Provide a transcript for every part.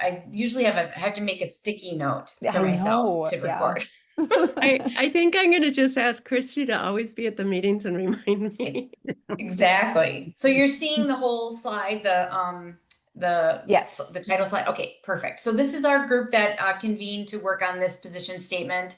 I usually I have to make a sticky note for I myself know. to Yeah. record. I think I'm going to just ask Christy to always be at the meetings and remind me. Exactly. So you're seeing the whole slide, Yes. the title slide. Okay, perfect. So this is our group that convened to work on this position statement.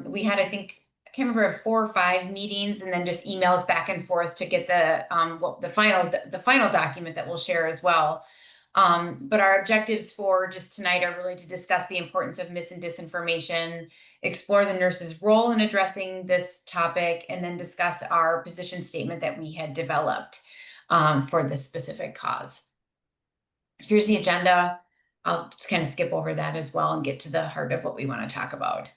We had, I think, I can't remember, 4 or 5 meetings and then just emails back and forth to get the final document that we'll share as well. But our objectives for just tonight are really to discuss the importance of mis and disinformation, explore the nurse's role in addressing this topic, and then discuss our position statement that we had developed for this specific cause. Here's the agenda. I'll just kind of skip over that as well and get to the heart of what we want to talk about.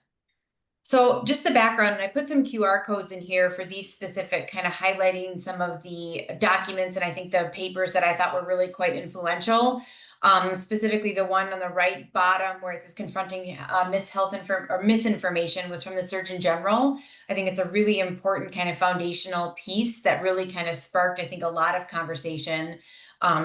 So just the background, and I put some QR codes in here for these specific, kind of highlighting some of the documents and I think the papers that I thought were really quite influential. Specifically the one on the right bottom where it says confronting misinformation was from the Surgeon General. I think it's a really important kind of foundational piece that really kind of sparked, I think, a lot of conversation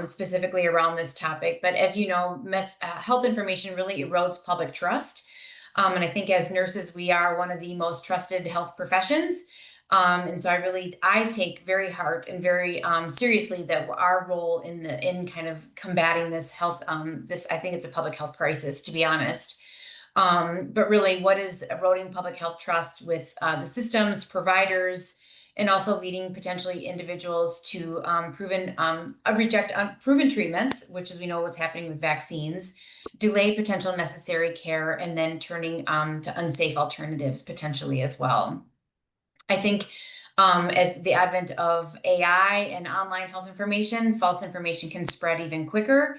specifically around this topic. But as you know, health information really erodes public trust. And I think as nurses, we are one of the most trusted health professions. And so I take very hard and very seriously that our role in kind of combating this health, I think it's a public health crisis, to be honest. But really, what is eroding public health trust with the systems, providers, and also leading potentially individuals to reject unproven treatments, which is we know what's happening with vaccines, delay potential necessary care, and then turning to unsafe alternatives potentially as well. I think as the advent of AI and online health information, false information can spread even quicker,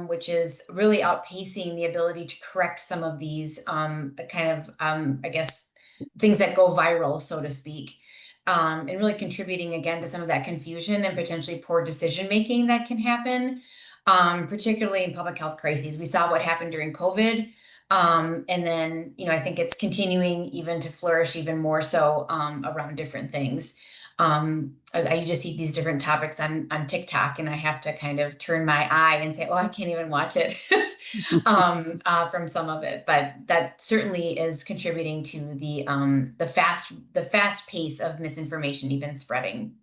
which is really outpacing the ability to correct some of these I guess, things that go viral, so to speak. And really contributing again to some of that confusion and potentially poor decision making that can happen, particularly in public health crises. We saw what happened during COVID. And then, I think it's continuing even to flourish even more so around different things. I just see these different topics on TikTok and I have to kind of turn my eye and say, oh, I can't even watch it from some of it. But that certainly is contributing to the fast pace of misinformation even spreading.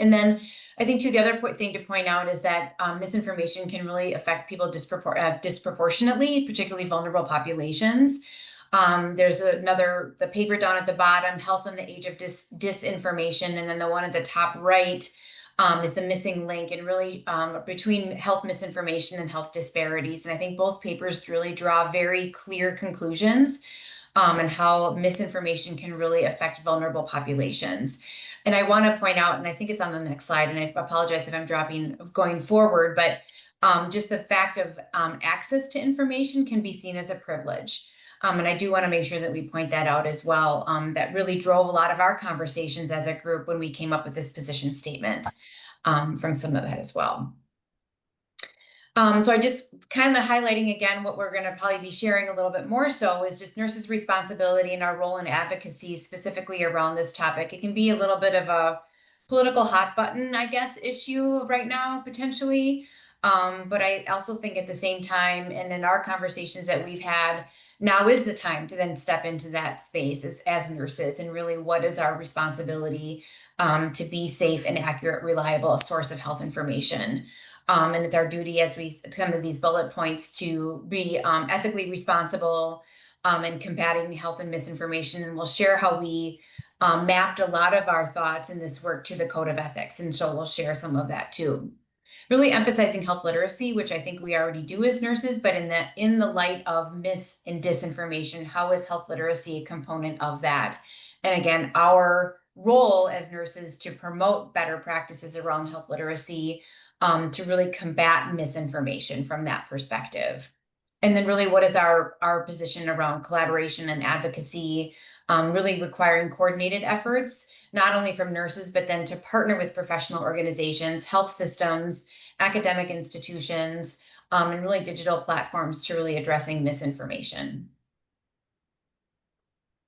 And then I think the other thing to point out is that misinformation can really affect people disproportionately, particularly vulnerable populations. There's the paper down at the bottom, Health in the Age of Disinformation, and then the one at the top right is the missing link, and really between health misinformation and health disparities. And I think both papers really draw very clear conclusions and how misinformation can really affect vulnerable populations. And I want to point out, and I think it's on the next slide, and I apologize if I'm going forward, but just the fact of access to information can be seen as a privilege. And I do want to make sure that we point that out as well. That really drove a lot of our conversations as a group when we came up with this position statement from some of that as well. So I just kind of highlighting again what we're going to probably be sharing a little bit more so is just nurses' responsibility and our role in advocacy specifically around this topic. It can be a little bit of a political hot button, I guess, issue right now, potentially. But I also think at the same time, and in our conversations that we've had, now is the time to then step into that space as nurses and really what is our responsibility to be safe and accurate, reliable source of health information. And it's our duty as we come to these bullet points to be ethically responsible in combating health and misinformation. And we'll share how we mapped a lot of our thoughts in this work to the Code of Ethics. And so we'll share some of that too. Really emphasizing health literacy, which I think we already do as nurses, but in the light of mis and disinformation, how is health literacy a component of that? And again, our role as nurses to promote better practices around health literacy, to really combat misinformation from that perspective. And then really what is our position around collaboration and advocacy, really requiring coordinated efforts, not only from nurses, but then to partner with professional organizations, health systems, academic institutions, and really digital platforms to really addressing misinformation.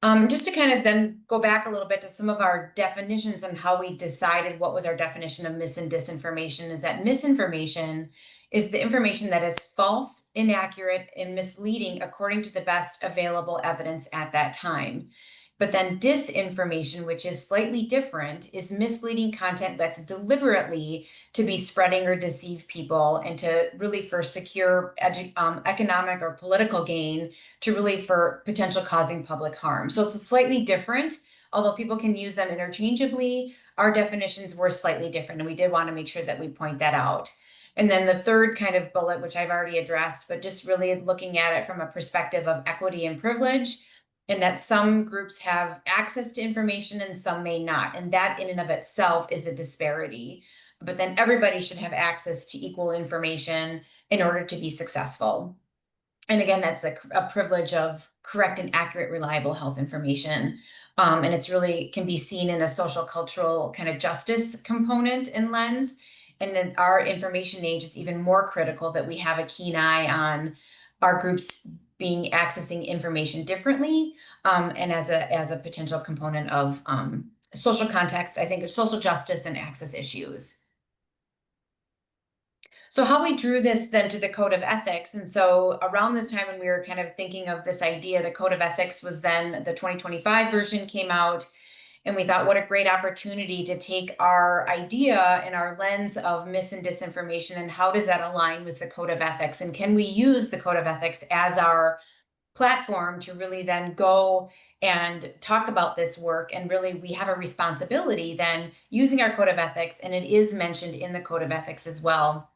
Just to kind of then go back a little bit to some of our definitions and how we decided what was our definition of mis and disinformation, is that misinformation is the information that is false, inaccurate, and misleading according to the best available evidence at that time. But then disinformation, which is slightly different, is misleading content that's deliberately to be spreading or deceive people and to really for secure economic or political gain, to really for potential causing public harm. So it's slightly different, although people can use them interchangeably. Our definitions were slightly different, and we did want to make sure that we point that out. And then the third kind of bullet, which I've already addressed, but just really looking at it from a perspective of equity and privilege, and that some groups have access to information and some may not. And that in and of itself is a disparity. But then everybody should have access to equal information in order to be successful. And again, that's a privilege of correct and accurate, reliable health information. And it's really can be seen in a social cultural kind of justice component and lens. And in our information age, it's even more critical that we have a keen eye on our groups being accessing information differently, and as a potential component of social context, I think of social justice and access issues. So how we drew this then to the code of ethics. And so around this time when we were kind of thinking of this idea, the code of ethics was then the 2025 version came out. And we thought, what a great opportunity to take our idea and our lens of mis and disinformation, and how does that align with the code of ethics? And can we use the code of ethics as our platform to really then go and talk about this work? And really, we have a responsibility then using our code of ethics, and it is mentioned in the code of ethics as well,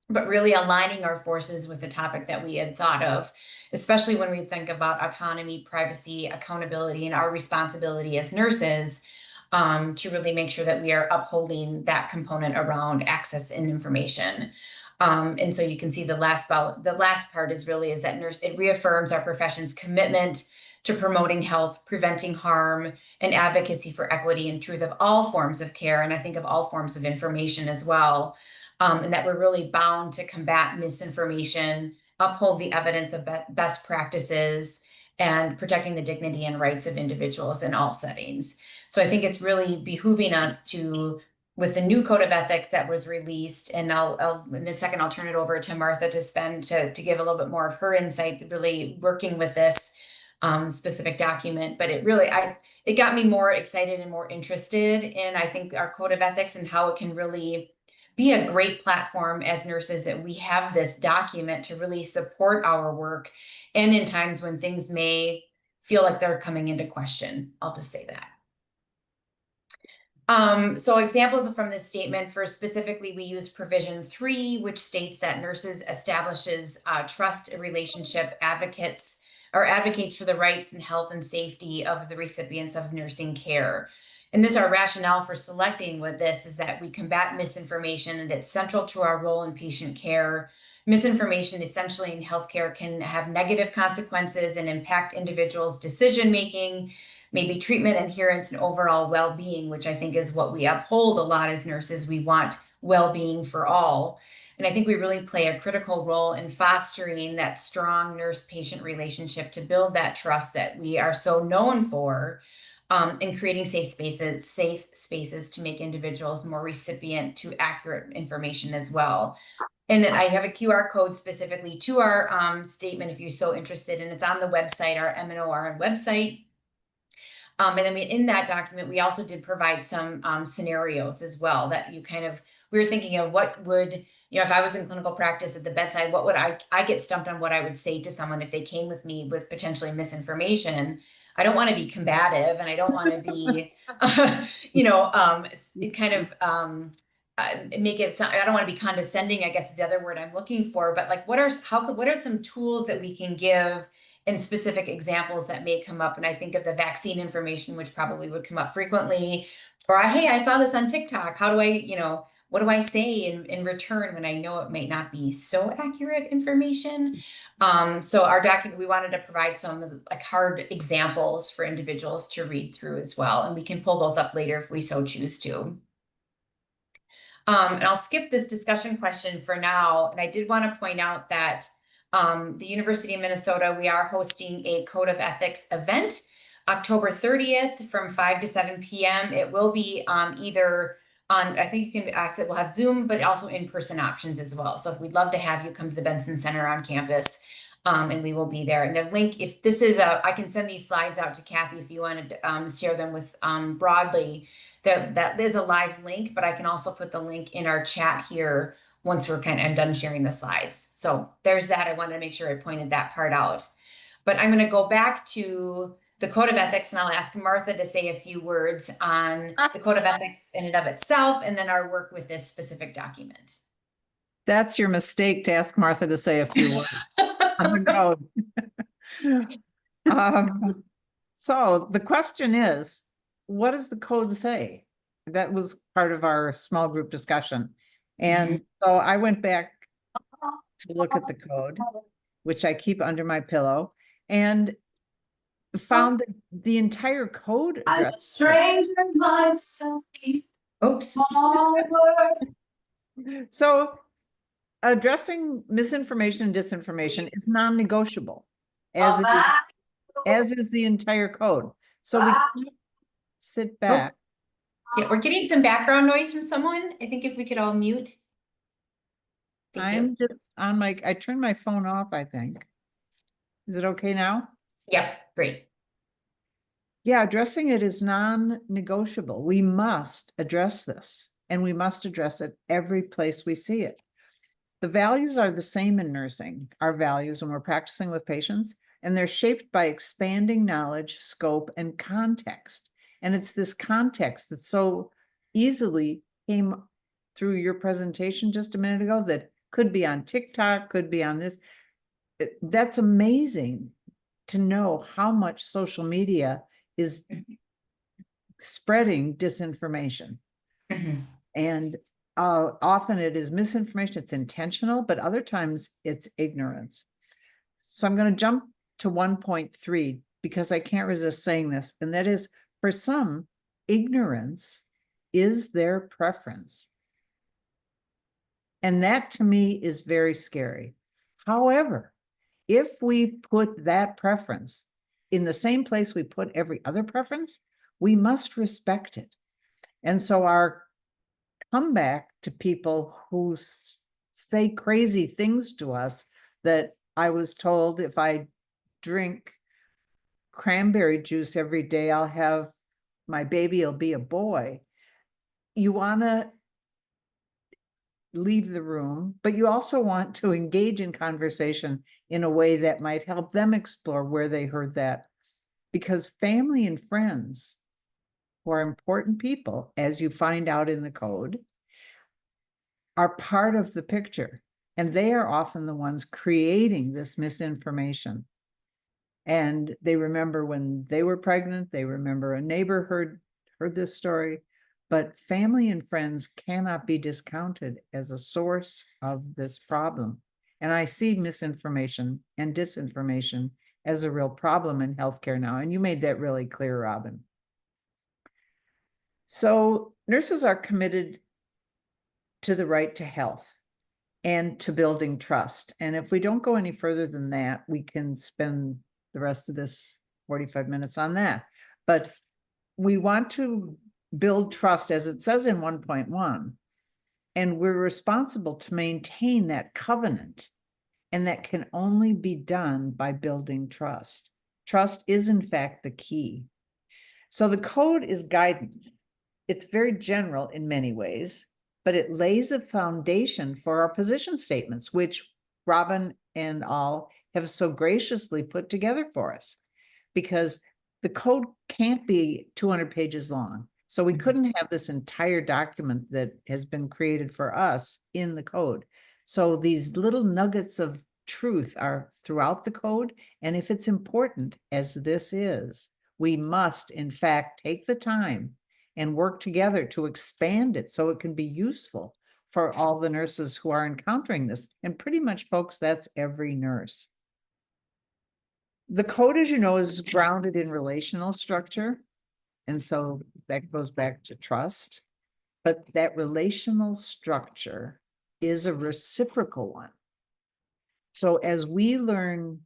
but really aligning our forces with the topic that we had thought of, especially when we think about autonomy, privacy, accountability, and our responsibility as nurses, to really make sure that we are upholding that component around access and information. And so you can see the last part is that it reaffirms our profession's commitment to promoting health, preventing harm, and advocacy for equity and truth of all forms of care, and I think of all forms of information as well. And that we're really bound to combat misinformation, uphold the evidence of best practices, and protecting the dignity and rights of individuals in all settings. So I think it's really behooving us to, with the new code of ethics that was released, and I'll in a second, I'll turn it over to Martha to give a little bit more of her insight, really working with this specific document. But it got me more excited and more interested in, I think, our code of ethics and how it can really be a great platform as nurses, that we have this document to really support our work, and in times when things may feel like they're coming into question. I'll just say that. So examples from this statement, for specifically, we use provision 3, which states that nurses establishes trust relationship advocates for the rights and health and safety of the recipients of nursing care. And this, our rationale for selecting with this, is that we combat misinformation, and it's central to our role in patient care. Misinformation essentially in healthcare can have negative consequences and impact individuals' decision-making, maybe treatment adherence, and overall well-being, which I think is what we uphold a lot as nurses. We want well-being for all. And I think we really play a critical role in fostering that strong nurse-patient relationship to build that trust that we are so known for, and creating safe spaces to make individuals more recipient to accurate information as well. And then I have a QR code specifically to our statement if you're so interested, and it's on the website, our MNORN website. And then in that document, we also did provide some scenarios as well, that we were thinking of what would, if I was in clinical practice at the bedside, what would I get stumped on what I would say to someone if they came with me with potentially misinformation. I don't want to be combative, and I don't want to be, make it. I don't want to be condescending, I guess is the other word I'm looking for. But like, what are some tools that we can give in specific examples that may come up? And I think of the vaccine information, which probably would come up frequently. Or hey, I saw this on TikTok. How do I, what do I say in return when I know it may not be so accurate information? So our document, we wanted to provide some like hard examples for individuals to read through as well. And we can pull those up later if we so choose to. And I'll skip this discussion question for now. And I did want to point out that the University of Minnesota, we are hosting a Code of Ethics event October 30th from 5 to 7 p.m. It will be either on, I think you can access, we'll have Zoom, but also in-person options as well. So if we'd love to have you come to the Benson Center on campus, and we will be there. And the link, if this is I can send these slides out to Kathy if you want to share them with broadly. That is a live link, but I can also put the link in our chat here once I'm done sharing the slides. So there's that. I wanted to make sure I pointed that part out. But I'm going to go back to the Code of Ethics, and I'll ask Martha to say a few words on the Code of Ethics in and of itself, and then our work with this specific document. That's your mistake, to ask Martha to say a few words on the code. So the question is, what does the code say? That was part of our small group discussion. And so I went back to look at the code, which I keep under my pillow, and found that the entire code addressed. Oops. So addressing misinformation and disinformation is non-negotiable, as is the entire code. So we can't sit back. Yeah, we're getting some background noise from someone. I think if we could all mute. I'm just on I turned my phone off, I think. Is it okay now? Yep, great. Yeah, addressing it is non-negotiable. We must address this, and we must address it every place we see it. The values are the same in nursing, our values when we're practicing with patients, and they're shaped by expanding knowledge, scope, and context. And it's this context that so easily came through your presentation just a minute ago that could be on TikTok, could be on this. That's amazing to know how much social media is spreading disinformation. And often it is misinformation, it's intentional, but other times it's ignorance. So I'm going to jump to 1.3 because I can't resist saying this, and that is, for some, ignorance is their preference. And that to me is very scary. However, if we put that preference in the same place we put every other preference, we must respect it. And so our comeback to people who say crazy things to us, that I was told if I drink cranberry juice every day, I'll have my baby will be a boy. You want to leave the room, but you also want to engage in conversation in a way that might help them explore where they heard that. Because family and friends, who are important people, as you find out in the code, are part of the picture. And they are often the ones creating this misinformation. And they remember when they were pregnant, they remember a neighbor heard this story. But family and friends cannot be discounted as a source of this problem. And I see misinformation and disinformation as a real problem in healthcare now. And you made that really clear, Robin. So nurses are committed to the right to health and to building trust. And if we don't go any further than that, we can spend the rest of this 45 minutes on that. But we want to build trust, as it says in 1.1, and we're responsible to maintain that covenant, and that can only be done by building trust. Trust is, in fact, the key. So the code is guidance. It's very general in many ways, but it lays a foundation for our position statements, which Robin and all have so graciously put together for us, because the code can't be 200 pages long. So we couldn't have this entire document that has been created for us in the code. So these little nuggets of truth are throughout the code. And if it's important, as this is, we must, in fact, take the time and work together to expand it so it can be useful for all the nurses who are encountering this. And pretty much, folks, that's every nurse. The code, as you know, is grounded in relational structure. And so that goes back to trust. But that relational structure is a reciprocal one. So as we learn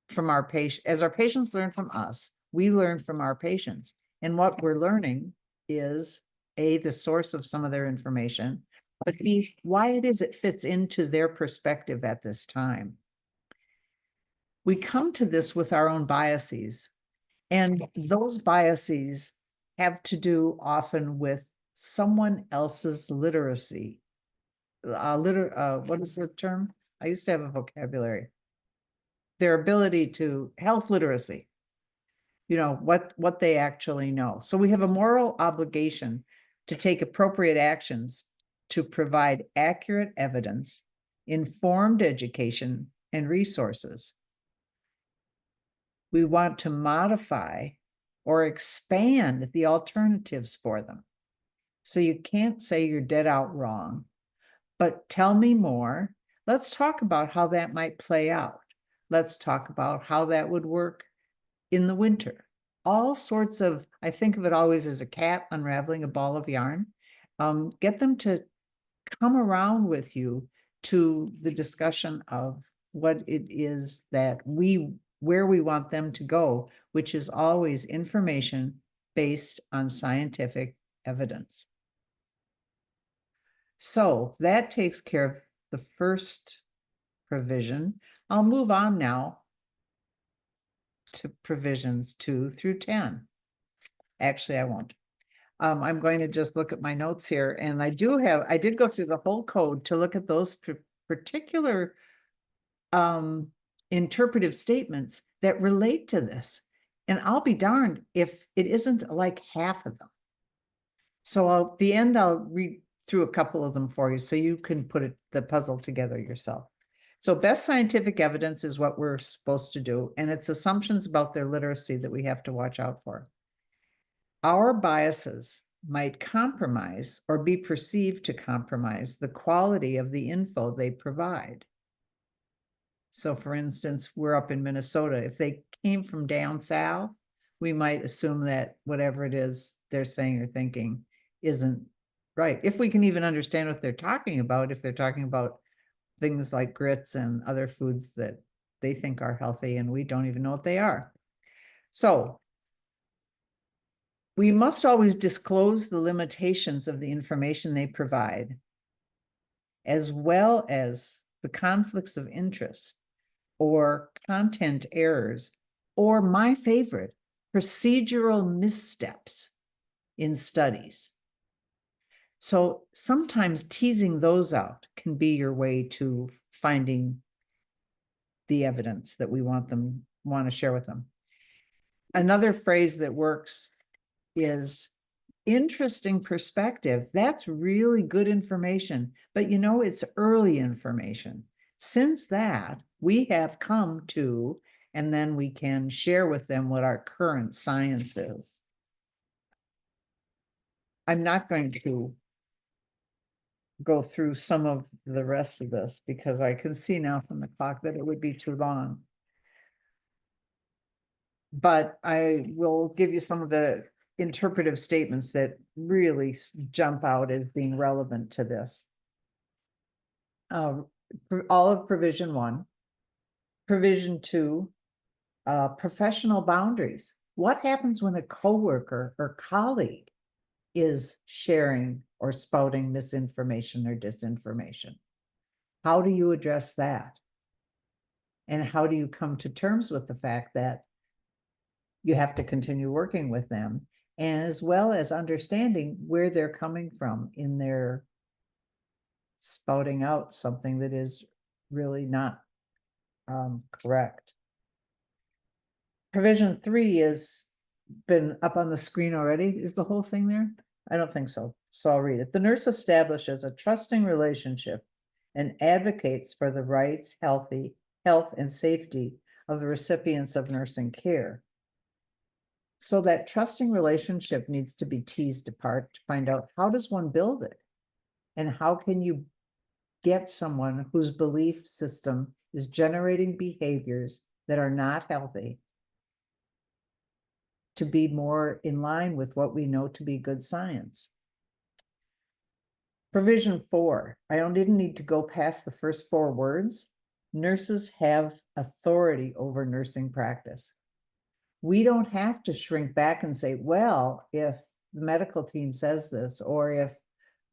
from our patient, as our patients learn from us, We learn from our patients. And what we're learning is A, the source of some of their information, but B, why it is it fits into their perspective at this time. We come to this with our own biases, and those biases have to do often with someone else's literacy. What is the term? I used to have a vocabulary. Their ability to health literacy, what they actually know. So we have a moral obligation to take appropriate actions to provide accurate evidence, informed education, and resources. We want to modify or expand the alternatives for them. So you can't say you're dead out wrong, but tell me more. Let's talk about how that might play out. Let's talk about how that would work in the winter. All sorts of, I think of it always as a cat unraveling a ball of yarn. Get them to come around with you to the discussion of what it is that where we want them to go, which is always information based on scientific evidence. So that takes care of the first provision. I'll move on now to provisions 2 through 10. Actually, I won't. I'm going to just look at my notes here, and I did go through the whole code to look at those particular interpretive statements that relate to this. And I'll be darned if it isn't like half of them. So at the end, I'll read through a couple of them for you so you can put the puzzle together yourself. So best scientific evidence is what we're supposed to do, and it's assumptions about their literacy that we have to watch out for. Our biases might compromise or be perceived to compromise the quality of the info they provide. So for instance, we're up in Minnesota. If they came from down south, we might assume that whatever it is they're saying or thinking isn't right. If we can even understand what they're talking about, if they're talking about things like grits and other foods that they think are healthy and we don't even know what they are. So we must always disclose the limitations of the information they provide, as well as the conflicts of interest or content errors, or my favorite, procedural missteps in studies. So sometimes teasing those out can be your way to finding the evidence that we want to share with them. Another phrase that works is interesting perspective. That's really good information, but it's early information. Since that, we have come to, and then we can share with them what our current science is. I'm not going to go through some of the rest of this because I can see now from the clock that it would be too long. But I will give you some of the interpretive statements that really jump out as being relevant to this. All of provision 1, provision 2, professional boundaries. What happens when a coworker or colleague is sharing or spouting misinformation or disinformation? How do you address that? And how do you come to terms with the fact that you have to continue working with them, and as well as understanding where they're coming from in their spouting out something that is really not correct. Provision 3 has been up on the screen already. Is the whole thing there? I don't think so. So I'll read it. The nurse establishes a trusting relationship and advocates for the rights, health, and safety of the recipients of nursing care. So that trusting relationship needs to be teased apart to find out, how does one build it? And how can you get someone whose belief system is generating behaviors that are not healthy to be more in line with what we know to be good science? Provision 4, I didn't need to go past the first 4 words. Nurses have authority over nursing practice. We don't have to shrink back and say, well, if the medical team says this, or if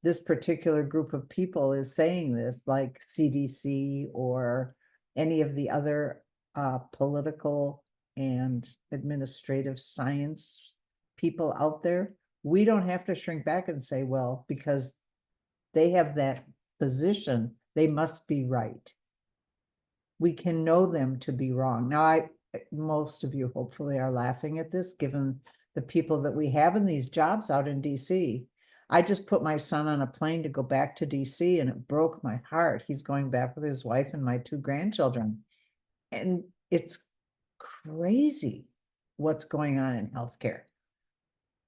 this particular group of people is saying this, like CDC or any of the other political and administrative science people out there, we don't have to shrink back and say, well, because they have that position, they must be right. We can know them to be wrong. Now, most of you hopefully are laughing at this, given the people that we have in these jobs out in DC. I just put my son on a plane to go back to DC, and it broke my heart. He's going back with his wife and my 2 grandchildren. And it's crazy what's going on in healthcare.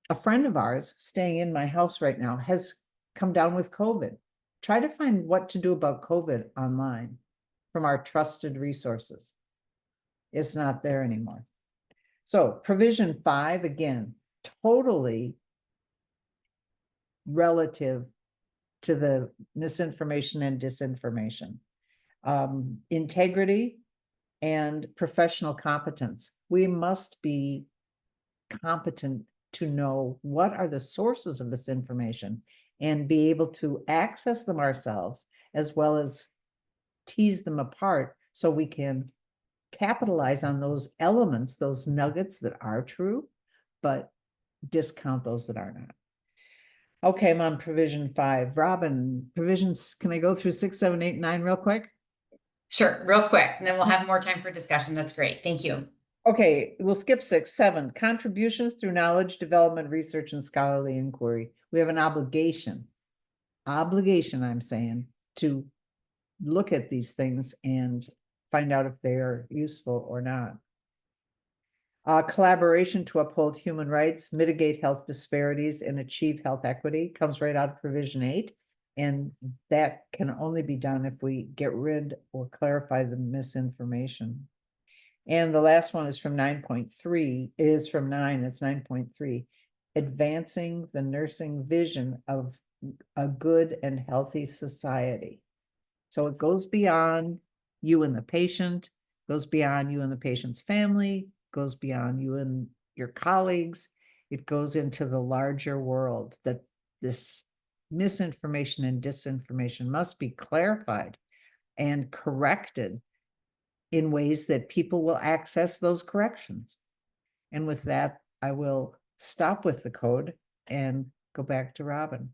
A friend of ours staying in my house right now has come down with COVID. Try to find what to do about COVID online from our trusted resources. It's not there anymore. So provision 5, again, totally relative to the misinformation and disinformation. Integrity and professional competence. We must be competent to know what are the sources of this information and be able to access them ourselves, as well as tease them apart so we can capitalize on those elements, those nuggets that are true, but discount those that are not. Okay, I'm on provision 5. Robin, provisions, can I go through 6, 7, 8, 9 real quick? Sure, real quick, and then we'll have more time for discussion. That's great. Thank you. Okay, we'll skip 6, 7. Contributions through knowledge, development, research, and scholarly inquiry. We have an obligation, I'm saying, to look at these things and find out if they're useful or not. Collaboration to uphold human rights, mitigate health disparities, and achieve health equity comes right out of provision 8. And that can only be done if we get rid or clarify the misinformation. And the last one is from 9.3, is from 9, it's 9.3. Advancing the nursing vision of a good and healthy society. So it goes beyond you and the patient, goes beyond you and the patient's family, goes beyond you and your colleagues. It goes into the larger world, that this misinformation and disinformation must be clarified and corrected in ways that people will access those corrections. And with that, I will stop with the code and go back to Robin.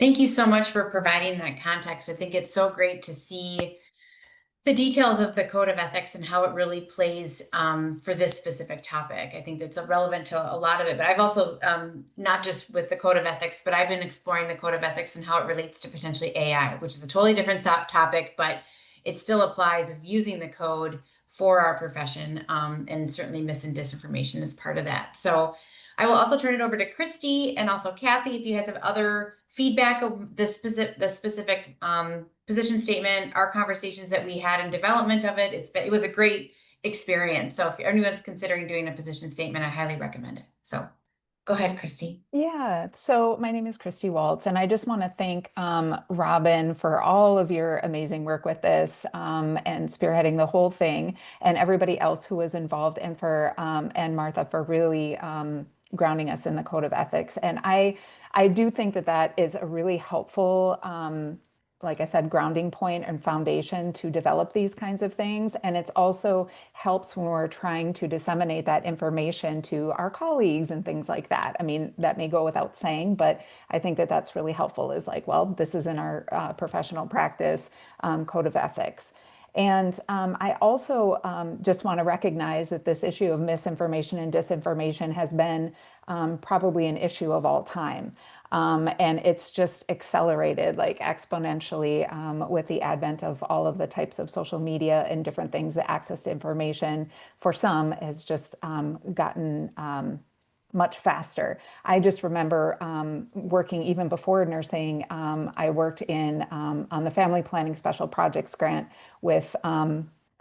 Thank you so much for providing that context. I think it's so great to see the details of the code of ethics and how it really plays for this specific topic. I think that's relevant to a lot of it, but I've also, not just with the code of ethics, but I've been exploring the code of ethics and how it relates to potentially AI, which is a totally different topic, but it still applies of using the code for our profession, and certainly mis and disinformation is part of that. So I will also turn it over to Christy and also Kathy if you guys have other feedback of the specific position statement, our conversations that we had in development of it. It was a great experience. So if anyone's considering doing a position statement, I highly recommend it. So go ahead, Christy. Yeah, so my name is Christy Waltz, and I just want to thank Robin for all of your amazing work with this and spearheading the whole thing, and everybody else who was involved, and for and Martha for really grounding us in the code of ethics. And I do think that that is a really helpful, like I said, grounding point and foundation to develop these kinds of things. And it's also helps when we're trying to disseminate that information to our colleagues and things like that. I mean, that may go without saying, but I think that that's really helpful, is like, well, this is in our professional practice code of ethics. And I also just want to recognize that this issue of misinformation and disinformation has been probably an issue of all time. And it's just accelerated like exponentially with the advent of all of the types of social media and different things. The access to information for some has just gotten much faster. I just remember working even before nursing. I worked in on the family planning special projects grant with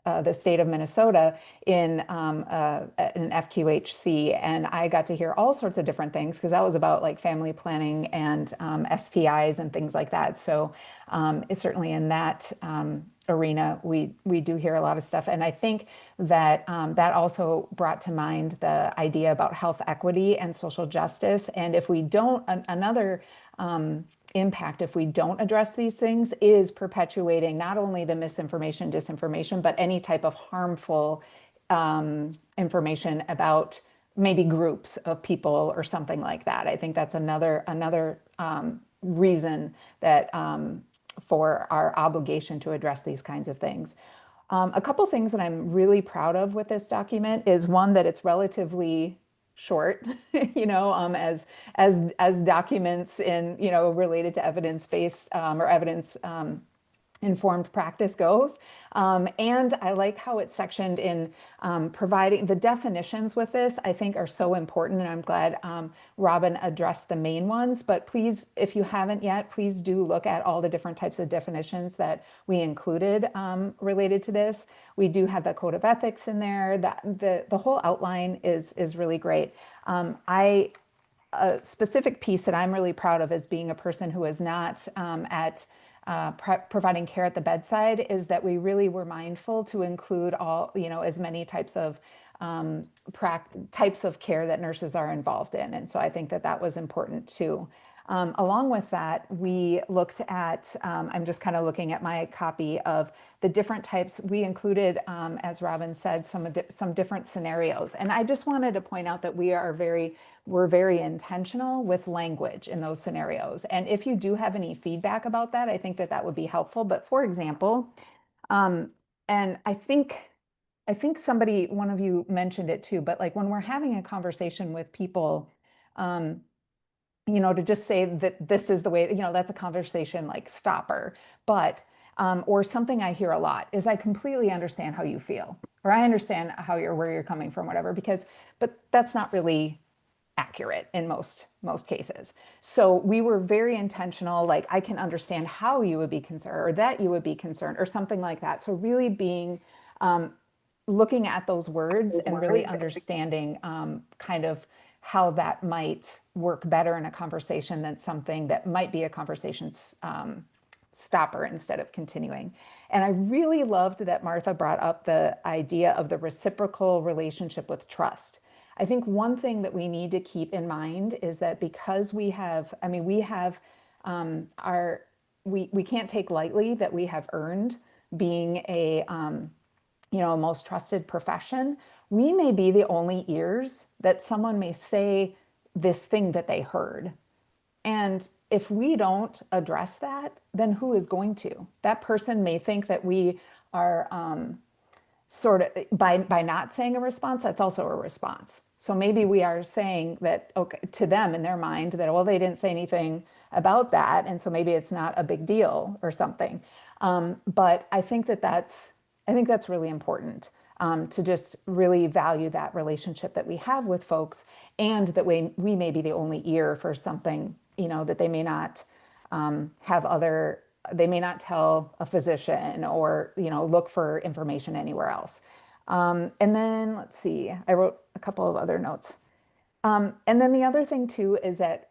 the state of Minnesota in an FQHC, and I got to hear all sorts of different things because that was about like family planning and STIs and things like that. So it's certainly in that arena we do hear a lot of stuff, and I think that that also brought to mind the idea about health equity and social justice. And if we don't, another impact if we don't address these things is perpetuating not only the misinformation, disinformation, but any type of harmful information about maybe groups of people or something like that. I think that's another reason that for our obligation to address these kinds of things. A couple things that I'm really proud of with this document is one, that it's relatively short, as documents in, related to evidence-based or evidence informed practice goes. And I like how it's sectioned in providing the definitions with this, I think are so important. And I'm glad Robin addressed the main ones, but please, if you haven't yet, please do look at all the different types of definitions that we included related to this. We do have the code of ethics in there. The whole outline is really great. A specific piece that I'm really proud of as being a person who is not providing care at the bedside is that we really were mindful to include all, as many types of care that nurses are involved in. And so I think that was important too. Along with that, we looked at, I'm just kind of looking at my copy of the different types. We included, as Robin said, some different scenarios. And I just wanted to point out that we're very intentional with language in those scenarios. And if you do have any feedback about that, I think that would be helpful. But for example, and I think one of you mentioned it too, but like when we're having a conversation with people, to just say that this is the way, that's a conversation like stopper. But, or something I hear a lot is, I completely understand how you feel, or I understand where you're coming from, whatever, but that's not really accurate in most cases. So we were very intentional, like, I can understand how you would be concerned, or that you would be concerned, or something like that. So really being, looking at those words and really understanding kind of how that might work better in a conversation than something that might be a conversation stopper instead of continuing. And I really loved that Martha brought up the idea of the reciprocal relationship with trust. I think one thing that we need to keep in mind is that because we can't take lightly that we have earned being a most trusted profession. We may be the only ears that someone may say this thing that they heard. And if we don't address that, then who is going to? That person may think that we are sort of, by not saying a response, that's also a response. So maybe we are saying that, okay, to them in their mind, that, well, they didn't say anything about that, and so maybe it's not a big deal or something. But I think that's really important, to just really value that relationship that we have with folks, and that we may be the only ear for something, that they may not they may not tell a physician, or, look for information anywhere else. And then let's see, I wrote a couple of other notes. And then the other thing too is that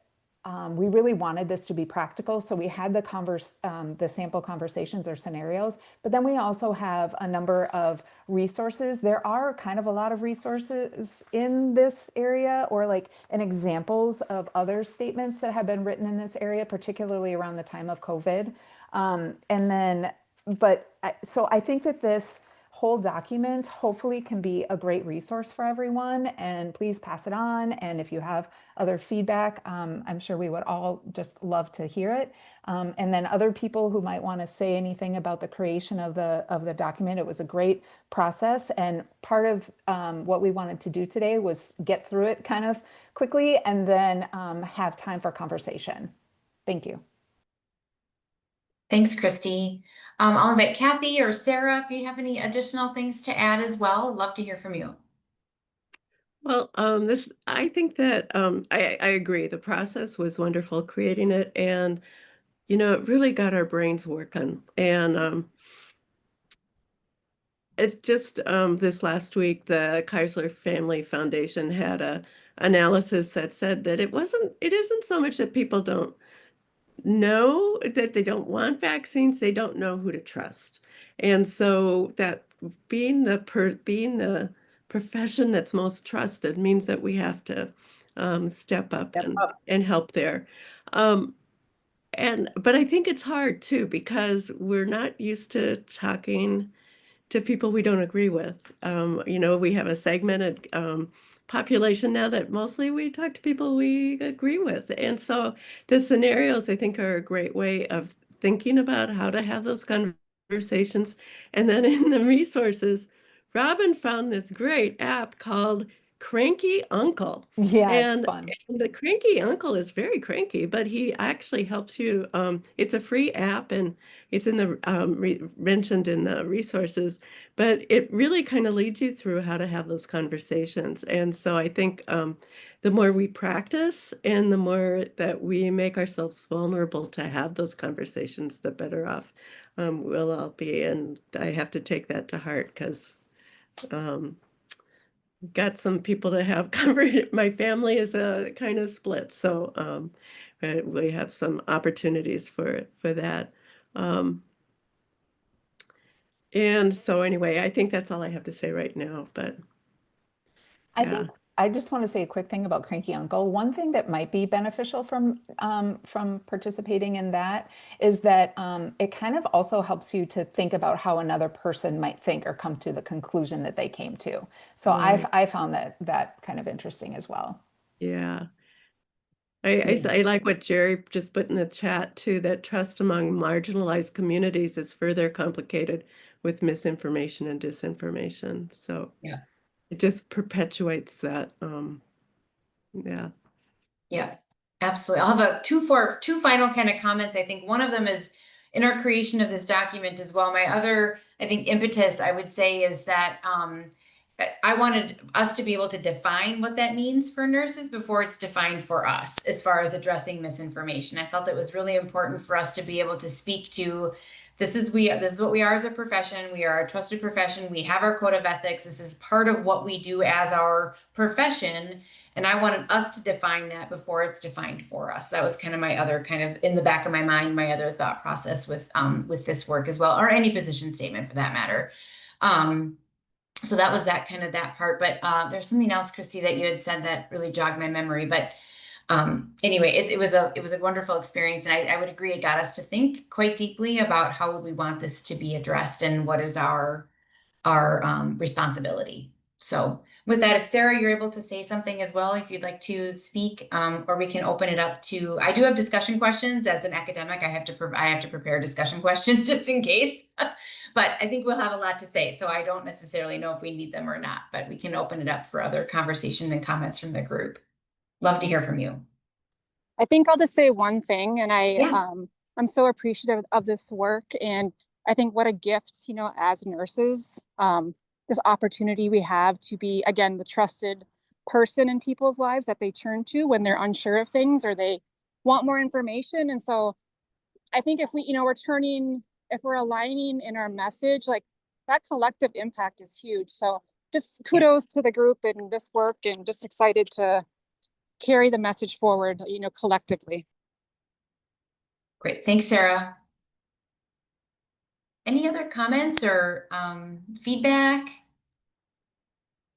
we really wanted this to be practical. So we had the sample conversations or scenarios, but then we also have a number of resources. There are kind of a lot of resources in this area, or like examples of other statements that have been written in this area, particularly around the time of COVID. So I think that this whole document hopefully can be a great resource for everyone, and please pass it on. And if you have other feedback, I'm sure we would all just love to hear it. And then other people who might want to say anything about the creation of the document. It was a great process, and part of what we wanted to do today was get through it kind of quickly, and then have time for conversation. Thank you. Thanks, Christy. I'll invite Kathy or Sarah if you have any additional things to add as well. I'd love to hear from you. Well, I think that I agree. The process was wonderful creating it, and it really got our brains working. And It just this last week, the Kaiser Family Foundation had a analysis that said that it isn't so much that people don't know that they don't want vaccines, they don't know who to trust. And so that being the profession that's most trusted means that we have to step up Step up. and help there. Um, but I think it's hard too because we're not used to talking to people we don't agree with. We have a segmented population now that mostly we talk to people we agree with. And so the scenarios, I think, are a great way of thinking about how to have those conversations. And then in the resources, Robin found this great app called Cranky Uncle. Yeah, it's And fun. the cranky uncle is very cranky, but he actually helps you. It's a free app and it's in the mentioned in the resources, but it really kind of leads you through how to have those conversations. And so I think the more we practice and the more that we make ourselves vulnerable to have those conversations, the better off we'll all be. And I have to take that to heart because um, got some people to have covered. My family is a kind of split, so we have some opportunities for that. Um, and so anyway, I think that's all I have to say right now, but I yeah. think I just want to say a quick thing about Cranky Uncle. One thing that might be beneficial from participating in that is that it kind of also helps you to think about how another person might think or come to the conclusion that they came to. So Right. I found that kind of interesting as well. Yeah. Yeah. I like what Jerry just put in the chat too, that trust among marginalized communities is further complicated with misinformation and disinformation. So Yeah. it just perpetuates that. Yeah. Yeah, absolutely. I'll have two final kind of comments. I think one of them is in our creation of this document as well. My other, I think, impetus I would say is that I wanted us to be able to define what that means for nurses before it's defined for us as far as addressing misinformation. I felt it was really important for us to be able to speak to this is what we are as a profession. We are a trusted profession. We have our code of ethics. This is part of what we do as our profession. And I wanted us to define that before it's defined for us. That was kind of my other kind of in the back of my mind, my other thought process with this work as well, or any position statement for that matter. So that was that kind of that part. But there's something else, Christy, that you had said that really jogged my memory. But anyway, it was a wonderful experience, and I would agree it got us to think quite deeply about how would we want this to be addressed and what is our responsibility. So with that, if Sarah, you're able to say something as well, if you'd like to speak, or we can open it up to, I do have discussion questions as an academic. I have to prepare discussion questions just in case, but I think we'll have a lot to say. So I don't necessarily know if we need them or not, but we can open it up for other conversation and comments from the group. Love to hear from you. I think I'll just say one thing, and Yes. I'm so appreciative of this work, and I think what a gift, as nurses, this opportunity we have to be, again, the trusted person in people's lives that they turn to when they're unsure of things or they want more information. And so I think if if we're aligning in our message, like that collective impact is huge. So just kudos to the group and this work, and just excited to carry the message forward, collectively. Great. Thanks, Sarah. Any other comments or feedback?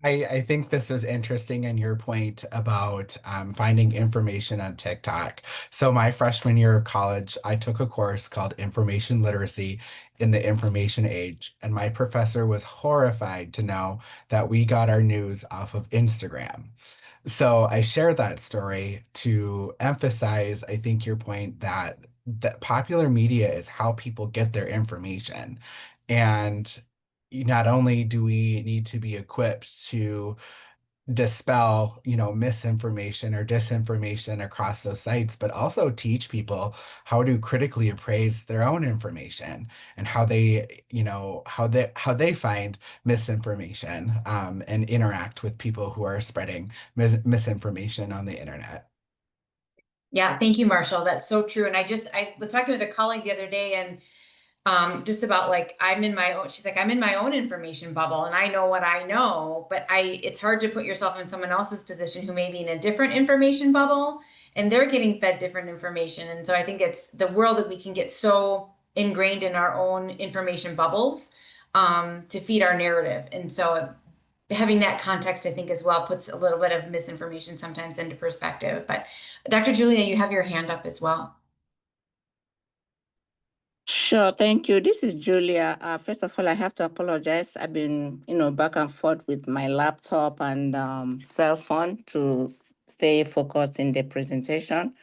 I think this is interesting in your point about finding information on TikTok. So my freshman year of college, I took a course called Information Literacy in the Information Age, and my professor was horrified to know that we got our news off of Instagram. So I share that story to emphasize, I think, your point that popular media is how people get their information. And not only do we need to be equipped to dispel, misinformation or disinformation across those sites, but also teach people how to critically appraise their own information and how they, how they find misinformation and interact with people who are spreading misinformation on the internet. Yeah, thank you, Marshall. That's so true. And I was talking with a colleague the other day, and just about like, I'm in my own, she's like, I'm in my own information bubble and I know what I know, but it's hard to put yourself in someone else's position who may be in a different information bubble and they're getting fed different information. And so I think it's the world that we can get so ingrained in our own information bubbles, to feed our narrative. And so having that context, I think as well, puts a little bit of misinformation sometimes into perspective. But Dr. Julia, you have your hand up as well. Sure, thank you. This is Julia. First of all, I have to apologize. I've been, back and forth with my laptop and cell phone to stay focused in the presentation.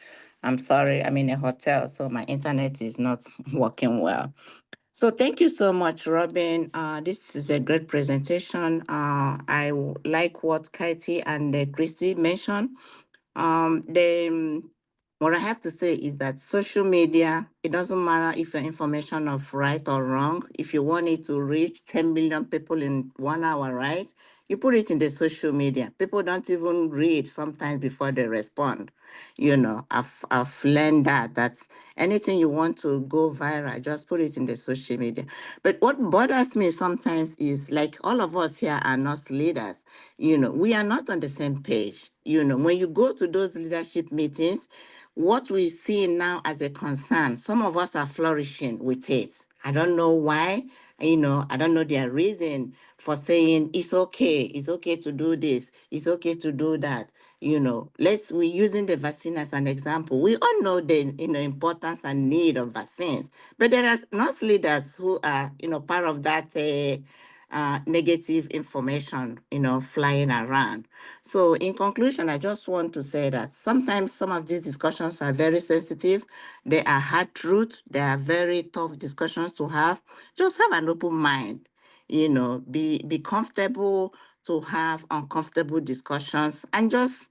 I'm sorry, I'm in a hotel, so my internet is not working well. So thank you so much, Robin. This is a great presentation. Like what Katie and Christy mentioned. What I have to say is that social media, it doesn't matter if your information of right or wrong. If you want it to reach 10 million people in 1 hour, right? You put it in the social media. People don't even read sometimes before they respond. I've learned that's anything you want to go viral, just put it in the social media. But what bothers me sometimes is like all of us here are not leaders. We are not on the same page. When you go to those leadership meetings, what we see now as a concern, some of us are flourishing with it. I don't know why, I don't know their reason for saying it's okay to do this, it's okay to do that. We're using the vaccine as an example. We all know the importance and need of vaccines, but there are not leaders who are part of that negative information flying around. So in conclusion, I just want to say that sometimes some of these discussions are very sensitive. They are hard truth. They are very tough discussions to have. Just have an open mind. Be comfortable to have uncomfortable discussions and just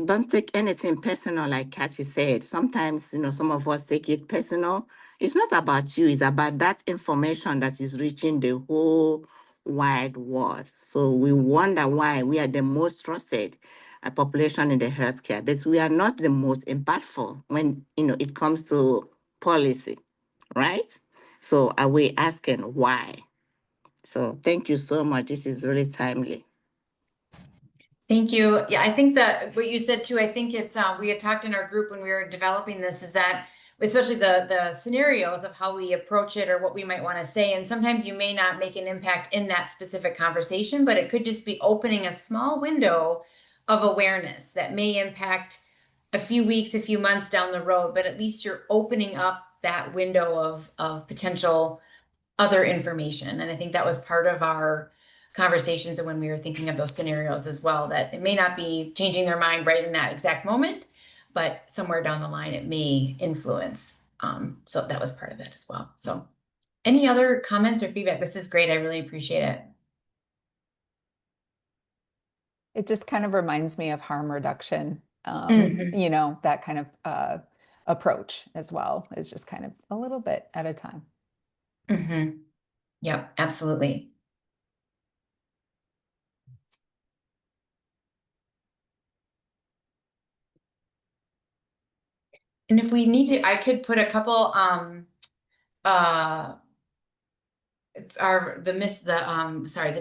don't take anything personal, like Kathy said. Sometimes, some of us take it personal. It's not about you, it's about that information that is reaching the whole wide world. So we wonder why we are the most trusted population in the healthcare, but we are not the most impactful when it comes to policy, right? So are we asking why? So thank you so much. This is really timely. Thank you. Yeah, I think that what you said too, I think it's, we had talked in our group when we were developing this, is that especially the scenarios of how we approach it or what we might want to say. And sometimes you may not make an impact in that specific conversation, but it could just be opening a small window of awareness that may impact a few weeks, a few months down the road, but at least you're opening up that window of potential other information. And I think that was part of our conversations and when we were thinking of those scenarios as well, that it may not be changing their mind right in that exact moment, but somewhere down the line it may influence. So that was part of that as well. So any other comments or feedback? This is great. I really appreciate it. It just kind of reminds me of harm reduction, Mhm. that kind of approach as well, is just kind of a little bit at a time. Yep, absolutely. And if we need to, I could put a couple the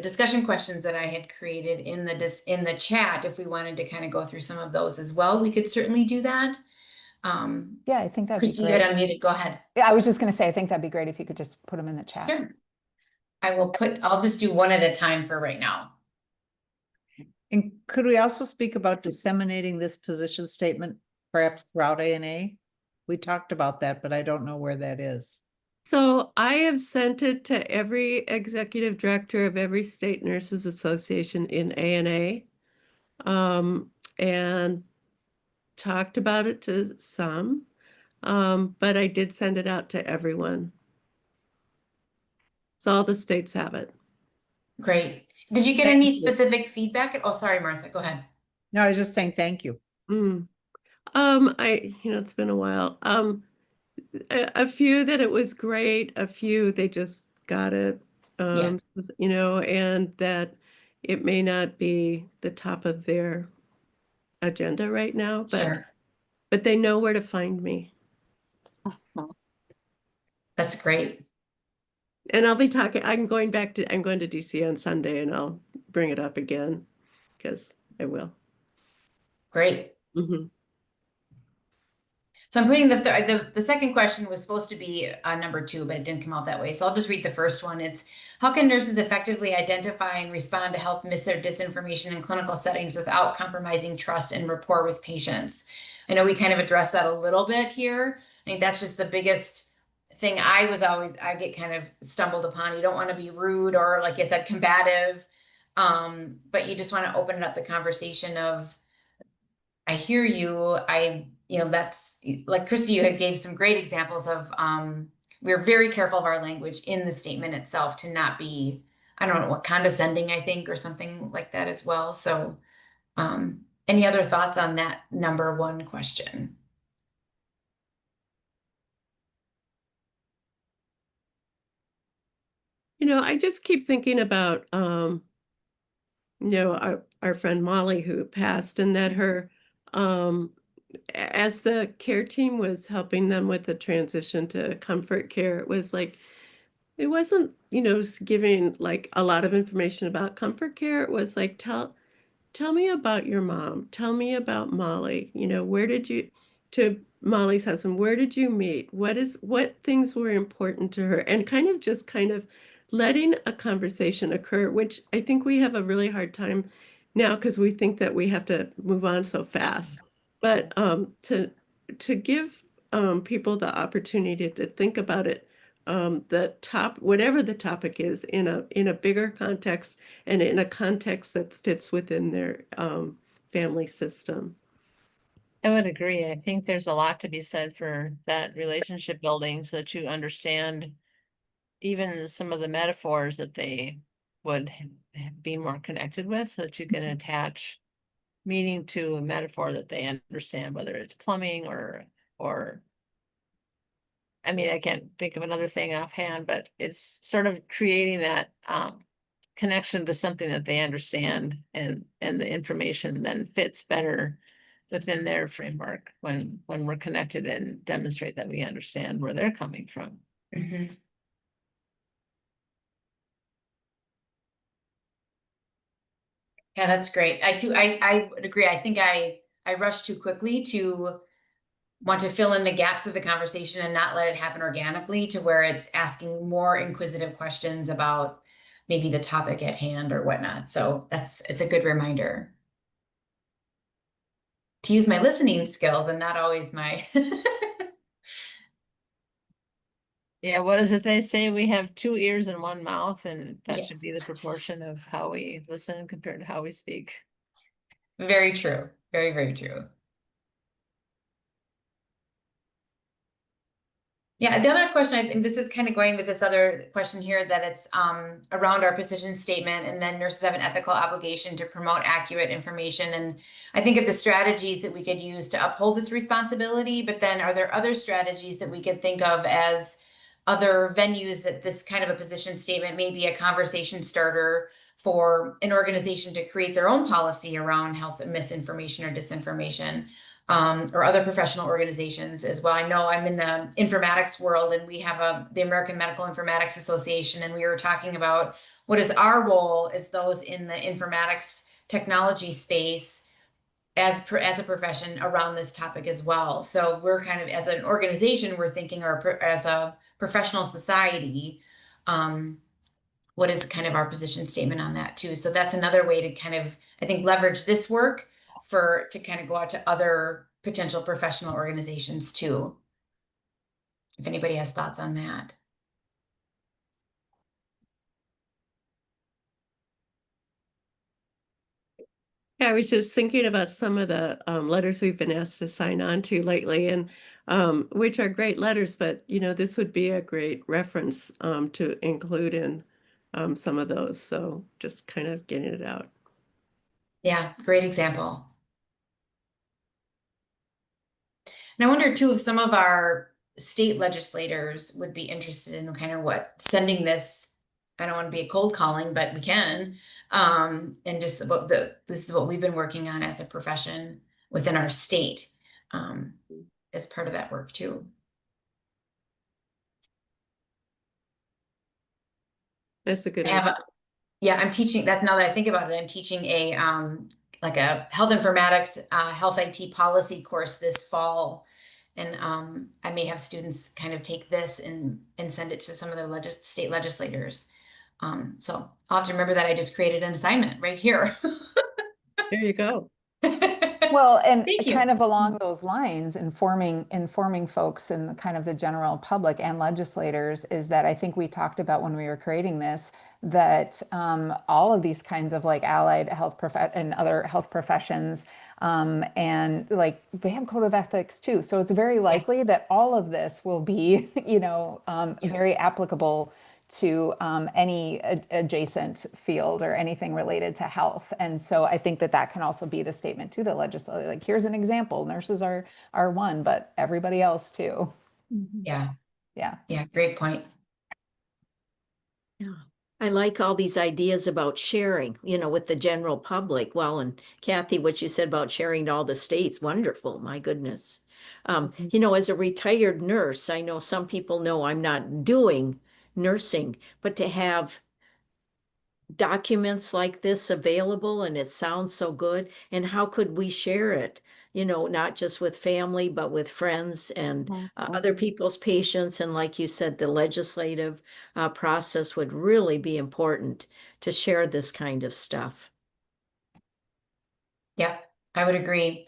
discussion questions that I had created in the chat. If we wanted to kind of go through some of those as well, we could certainly do that. Yeah, I think that'd be Christy, you great. had unmuted. Go ahead. Yeah, I was just going to say, I think that'd be great if you could just put them in the chat. Sure. I'll just do one at a time for right now. And could we also speak about disseminating this position statement perhaps throughout ANA? We talked about that, but I don't know where that is. So I have sent it to every executive director of every state nurses association in ANA, and talked about it to some, but I did send it out to everyone. So all the states have it. Great. Did you get Thank any you. specific feedback? Oh, sorry, Martha, go ahead. No, I was just saying thank you. It's been a while. A few that it was great, a few they just got it, Yeah. and that it may not be the top of their agenda right now, Sure. but they know where to find me. That's great. And I'll be talking, I'm going to DC on Sunday, and I'll bring it up again, because I will. Great. Mhm. So I'm putting the second question was supposed to be number 2, but it didn't come out that way. So I'll just read the first one. It's, how can nurses effectively identify and respond to health mis or disinformation in clinical settings without compromising trust and rapport with patients? I know we kind of addressed that a little bit here. I think that's just the biggest thing I get kind of stumbled upon. You don't want to be rude or, like I said, combative, but you just want to open it up the conversation of, I hear you. That's like Christy, you had gave some great examples of, we're very careful of our language in the statement itself to not be, I don't know what, condescending, I think, or something like that as well. So, any other thoughts on that number 1 question? I just keep thinking about, our friend Molly who passed, and that her, as the care team was helping them with the transition to comfort care, it was like, it wasn't, giving like a lot of information about comfort care. It was like, tell me about your mom. Tell me about Molly. Where did you, to Molly's husband, where did you meet? What things were important to her? And kind of letting a conversation occur, which I think we have a really hard time now because we think that we have to move on so fast. But to give people the opportunity to think about it, whatever the topic is, in a bigger context, and in a context that fits within their family system. I would agree. I think there's a lot to be said for that relationship building so that you understand even some of the metaphors that they would be more connected with, so that you can attach meaning to a metaphor that they understand, whether it's plumbing or I mean, I can't think of another thing offhand, but it's sort of creating that connection to something that they understand, and the information then fits better within their framework when we're connected and demonstrate that we understand where they're coming from. Mhm. Yeah, that's great. I would agree. I think I rushed too quickly to want to fill in the gaps of the conversation and not let it happen organically, to where it's asking more inquisitive questions about maybe the topic at hand or whatnot. So it's a good reminder to use my listening skills and not always my Yeah, what is it they say? We have 2 ears and 1 mouth, and that Yeah. should be the proportion of how we listen compared to how we speak. Very true. Very, very true. Yeah, the other question, I think this is kind of going with this other question here, that it's around our position statement, and then nurses have an ethical obligation to promote accurate information. And I think of the strategies that we could use to uphold this responsibility, but then are there other strategies that we could think of as other venues that this kind of a position statement may be a conversation starter for an organization to create their own policy around health misinformation or disinformation? Or other professional organizations as well. I know I'm in the informatics world, and we have the American Medical Informatics Association, and we were talking about what is our role as those in the informatics technology space as a profession around this topic as well. So we're kind of, as an organization, we're thinking, or as a professional society, what is kind of our position statement on that too. So that's another way to kind of, I think, leverage this work to kind of go out to other potential professional organizations too. If anybody has thoughts on that. Yeah, I was just thinking about some of the letters we've been asked to sign on to lately, and which are great letters, but this would be a great reference to include in some of those. So just kind of getting it out. Yeah, great example. And I wonder too if some of our state legislators would be interested in kind of sending this. I don't want to be a cold calling, but we can. And just this is what we've been working on as a profession within our state, as part of that work too. That's a good I have idea. yeah, I'm teaching that now that I think about it, I'm teaching a like a health informatics health IT policy course this fall. And I may have students kind of take this and send it to some of their state legislators. So I'll have to remember that I just created an assignment right here. There you go. Well, and Thank you. kind of along those lines, informing folks and the kind of the general public and legislators is that I think we talked about when we were creating this that all of these kinds of like allied health and other health professions and like they have code of ethics too. So it's very likely Yes. that all of this will be, Yeah. very applicable to any adjacent field or anything related to health. And so I think that that can also be the statement to the legislature. Like, here's an example. Nurses are one, but everybody else too. Yeah. Yeah. Yeah. Great point. Yeah. I like all these ideas about sharing, with the general public. Well, and Kathy, what you said about sharing to all the states, wonderful, my goodness. As a retired nurse, I know some people know I'm not doing nursing, but to have documents like this available and it sounds so good, and how could we share it? Not just with family, but with friends and other people's patients. And like you said, the legislative process would really be important to share this kind of stuff. Yeah, I would agree.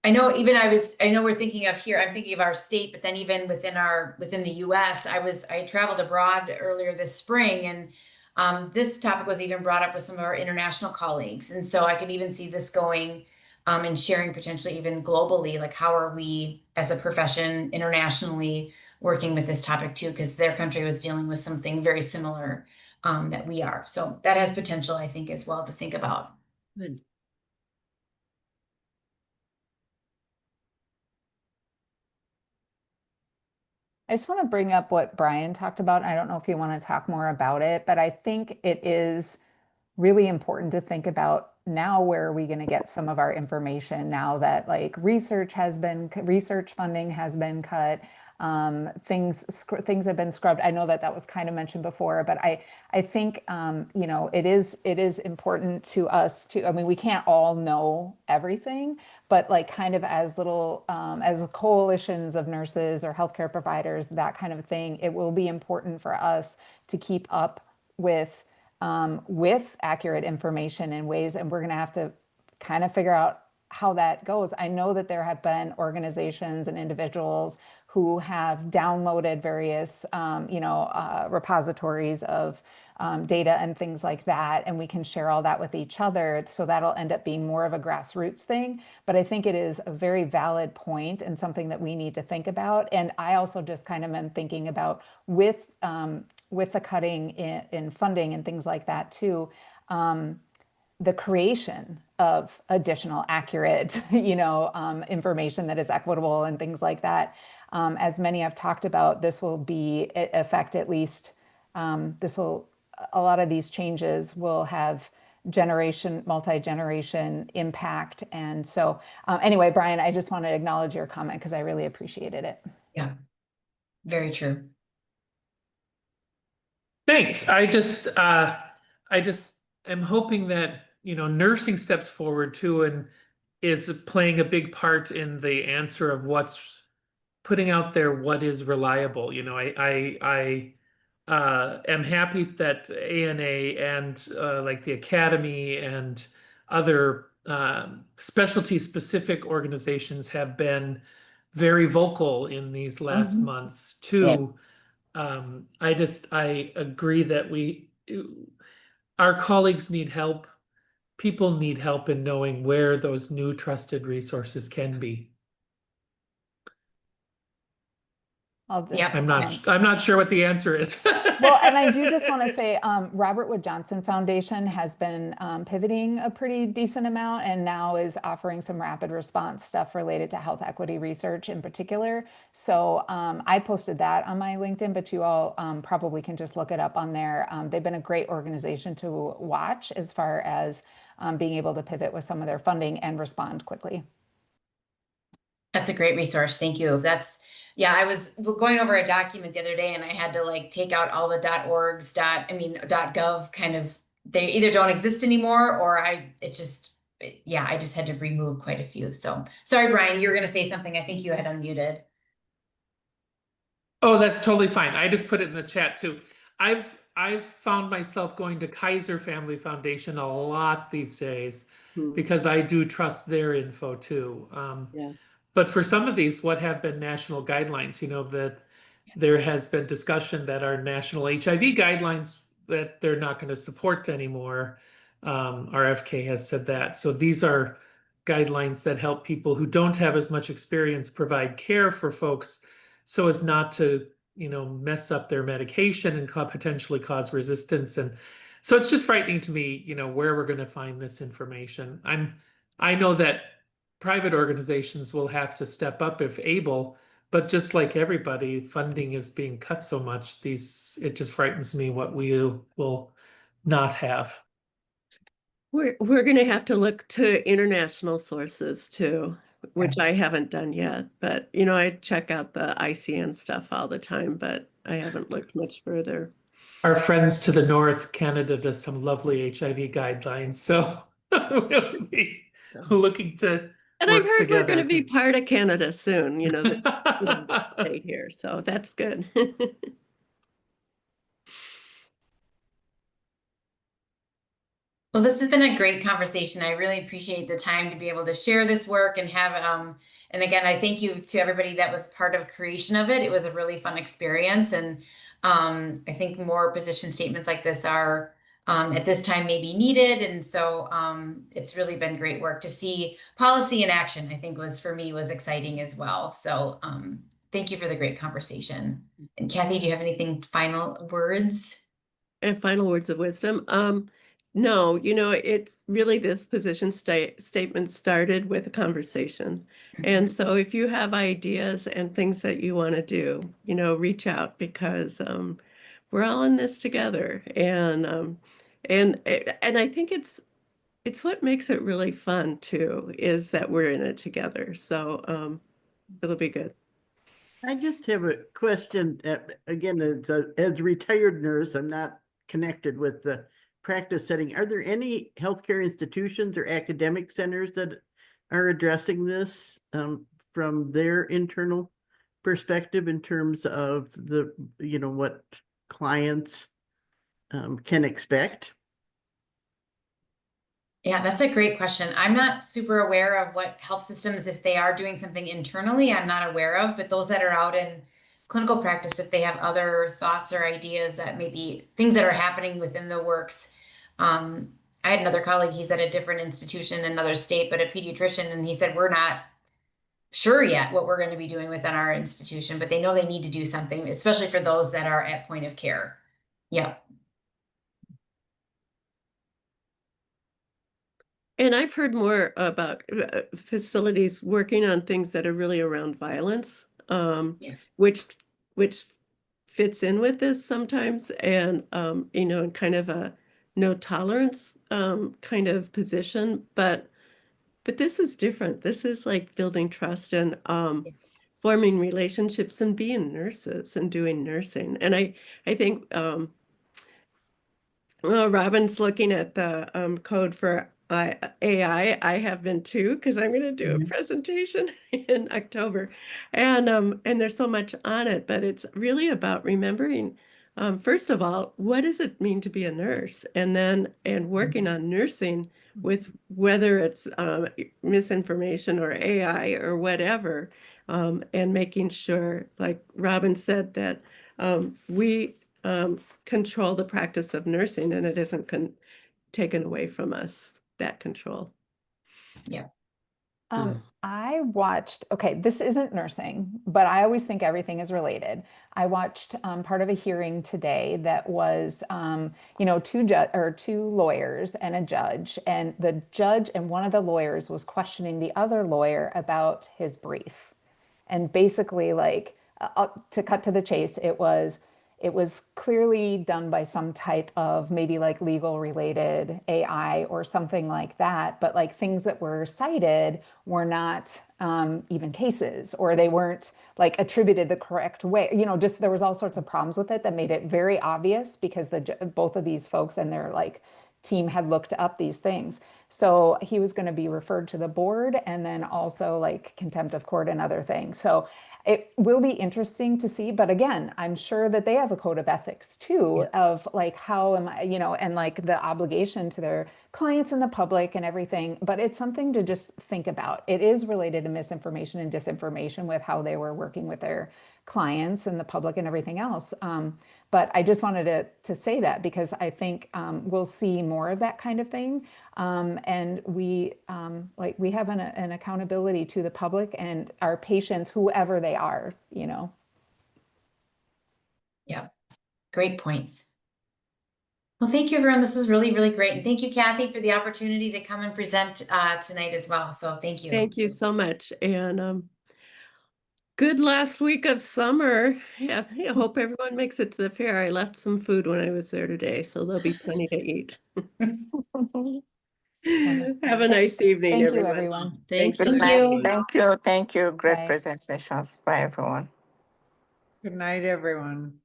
I know we're thinking of here, I'm thinking of our state, but then even within the US, I traveled abroad earlier this spring and this topic was even brought up with some of our international colleagues. And so I could even see this going and sharing potentially even globally, like how are we as a profession internationally working with this topic too, because their country was dealing with something very similar that we are. So that has potential, I think, as well to think about. Good. I just want to bring up what Brian talked about. I don't know if you want to talk more about it, but I think it is really important to think about now where are we going to get some of our information now that like research funding has been cut, things have been scrubbed. I know that that was kind of mentioned before, but I think it is important to us to, I mean, we can't all know everything, but like kind of as little as coalitions of nurses or healthcare providers, that kind of thing, it will be important for us to keep up with accurate information in ways, and we're going to have to kind of figure out how that goes. I know that there have been organizations and individuals who have downloaded various, repositories of data and things like that, and we can share all that with each other. So that'll end up being more of a grassroots thing. But I think it is a very valid point and something that we need to think about. And I also just kind of am thinking about with the cutting in funding and things like that too, the creation of additional accurate, information that is equitable and things like that. As many have talked about, this will affect at least, a lot of these changes will have multi-generation impact. And so anyway, Brian, I just want to acknowledge your comment because I really appreciated it. Yeah, very true. Thanks. I just am hoping that, nursing steps forward too and is playing a big part in the answer of what's putting out there what is reliable. I am happy that ANA and like the Academy and other specialty specific organizations have been very vocal in these last months too. Yes. I agree that our colleagues need help. People need help in knowing where those new trusted resources can be. I'll just, Yep. I'm not sure what the answer is. well, and I do just want to say, Robert Wood Johnson Foundation has been pivoting a pretty decent amount and now is offering some rapid response stuff related to health equity research in particular. So I posted that on my LinkedIn, but you all probably can just look it up on there. They've been a great organization to watch as far as being able to pivot with some of their funding and respond quickly. That's a great resource. Thank you. Yeah, I was going over a document the other day and I had to like take out all the .orgs, .gov kind of, they either don't exist anymore or yeah, I just had to remove quite a few. So sorry, Brian, you were going to say something. I think you had unmuted. Oh, that's totally fine. I just put it in the chat too. I've found myself going to Kaiser Family Foundation a lot these days because I do trust their info too. Yeah. But for some of these, what have been national guidelines, that there has been discussion that our national HIV guidelines that they're not going to support anymore. RFK has said that. So these are guidelines that help people who don't have as much experience provide care for folks so as not to, mess up their medication and potentially cause resistance. And so it's just frightening to me, where we're going to find this information. I know that private organizations will have to step up if able, but just like everybody, funding is being cut so much, it just frightens me what we will not have. We're going to have to look to international sources too, which I haven't done yet. But I check out the ICN stuff all the time, but I haven't looked much further. Our friends to the north, Canada, does some lovely HIV guidelines, so we'll be looking to And I've work heard we're together. going to be part of Canada soon, this state here. So that's good. Well, this has been a great conversation. I really appreciate the time to be able to share this work and have, and again, I thank you to everybody that was part of creation of it. It was a really fun experience. And I think more position statements like this are at this time maybe needed. And so it's really been great work to see policy in action, I think for me was exciting as well. So thank you for the great conversation. And Kathy, do you have anything final words? And final words of wisdom. No, it's really this position statement started with a conversation. And so if you have ideas and things that you want to do, reach out because we're all in this together. And I think it's what makes it really fun too, is that we're in it together. So it'll be good. I just have a question. Again, as a retired nurse, I'm not connected with the practice setting. Are there any healthcare institutions or academic centers that are addressing this from their internal perspective in terms of what clients can expect? Yeah, that's a great question. I'm not super aware of what health systems, if they are doing something internally, I'm not aware of, but those that are out in clinical practice, if they have other thoughts or ideas that maybe things that are happening within the works. I had another colleague, he's at a different institution in another state, but a pediatrician, and he said, we're not sure yet what we're going to be doing within our institution, but they know they need to do something, especially for those that are at point of care. Yep. And I've heard more about facilities working on things that are really around violence, which fits in with this sometimes, and in kind of a no tolerance kind of position. But this is different. This is like building trust and forming relationships and being nurses and doing nursing. And I think well, Robin's looking at the code for AI. I have been too, because I'm going to do a presentation in October, and there's so much on it. But it's really about remembering, first of all, what does it mean to be a nurse, and working on nursing with whether it's misinformation or AI or whatever, and making sure, like Robin said, that we control the practice of nursing and it isn't taken away from us, that control. Yeah. I watched, okay, this isn't nursing, but I always think everything is related. I watched part of a hearing today that was, two lawyers and a judge, and the judge and one of the lawyers was questioning the other lawyer about his brief. And basically, like, to cut to the chase, it was, it was clearly done by some type of maybe like legal related AI or something like that. But like things that were cited were not even cases, or they weren't like attributed the correct way. You know, just there was all sorts of problems with it that made it very obvious because both of these folks and their like team had looked up these things. So he was going to be referred to the board and then also like contempt of court and other things. So it will be interesting to see, but again, I'm sure that they have a code of ethics too, of like, how am I, you know, and like the obligation to their clients and the public and everything. But it's something to just think about. It is related to misinformation and disinformation with how they were working with their clients and the public and everything else. But I just wanted to say that because I think we'll see more of that kind of thing. And we have an accountability to the public and our patients, whoever they are, you know. Yeah, great points. Well, thank you, everyone. This is really, really great. And thank you, Kathy, for the opportunity to come and present tonight as well. So thank you. Thank you so much. And good last week of summer. Yeah, I hope everyone makes it to the fair. I left some food when I was there today, so there'll be plenty to eat. Have a nice evening, Thank you, everyone. everyone. Thank Thanks you. for Thank you. coming. Thank you. Thank you. Great Bye. presentations. Bye, everyone. Good night, everyone.